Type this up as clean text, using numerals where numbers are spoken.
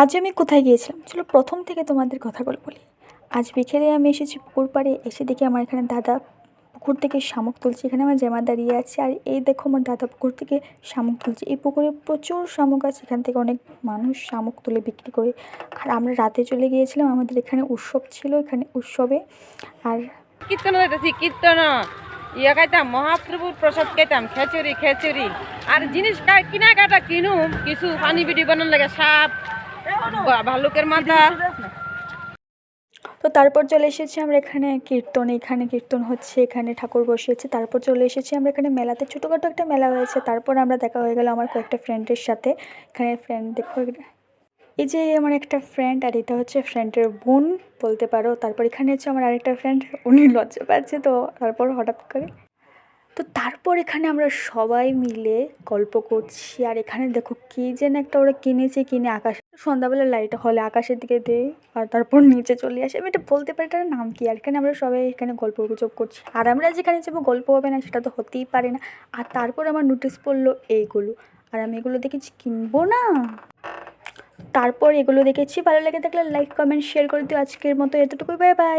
আজ আমি কোথায় গিয়েছিলাম চলো প্রথম থেকে তোমাদের কথাগুলো বলি। আজ বিকেলে আমি এসেছি পুকুর পাড়ে, এসে দেখি আমার এখানে দাদা পুকুর থেকে শামুক তুলছে। এখানে আমার জামা দাঁড়িয়ে আছে, আর এই দেখো আমার দাদা পুকুর থেকে শামুক তুলছে। এই পুকুরে প্রচুর শামুক আছে, এখান থেকে অনেক মানুষ শামুক তুলে বিক্রি করে। আর আমরা রাতে চলে গিয়েছিলাম, আমাদের এখানে উৎসব ছিল, এখানে উৎসবে আর কীর্তন হইতেছি, কীর্তন ইয়ে খাইতাম, মহাপ্রভুর প্রসাদ খাইতাম, খেচুরি খেচুরি। আর জিনিস কিনাকাটা কিনুম, কিছু পানি বিডি বানান লাগে, সাপ, ভালুকের মাথা। তো তারপর চলে এসেছি আমরা এখানে কীর্তন, এখানে কীর্তন হচ্ছে, এখানে ঠাকুর বসিয়েছে। তারপর চলে এসেছি আমরা এখানে মেলাতে, ছোটোখাটো একটা মেলা হয়েছে। তারপর আমরা দেখা হয়ে গেল আমার কয়েকটা ফ্রেন্ডের সাথে। এখানে ফ্রেন্ড দেখো, এই যে আমার একটা ফ্রেন্ড, আর এটা হচ্ছে ফ্রেন্ডের বোন বলতে পারো। তারপর এখানে হচ্ছে আমার আরেকটা ফ্রেন্ড, উনি লজ্জা পাচ্ছে, তো তারপর হঠাৎ করে তো তারপর এখানে আমরা সবাই মিলে গল্প করছি। আর এখানে দেখো কী যেন একটা ওরা কিনেছে, কিনে আকাশ সন্ধ্যাবেলা লাইট হলে আকাশের দিকে দেয়, আর তারপর নিচে চলে আসে। আমি এটা বলতে পারি এটার নাম কি। আর এখানে আমরা সবাই এখানে গল্প গুজব করছি, আর আমরা যেখানে যাবো গল্প হবে না সেটা তো হতেই পারে না। আর তারপর আমার নোটিস পড়লো এইগুলো, আর আমি এগুলো দেখেছি কিনবো না। তারপর এগুলো দেখেছি, ভালো লেগে থাকলে লাইক কমেন্ট শেয়ার করে দিও। আজকের মতো এতটুকুই, বাই বাই।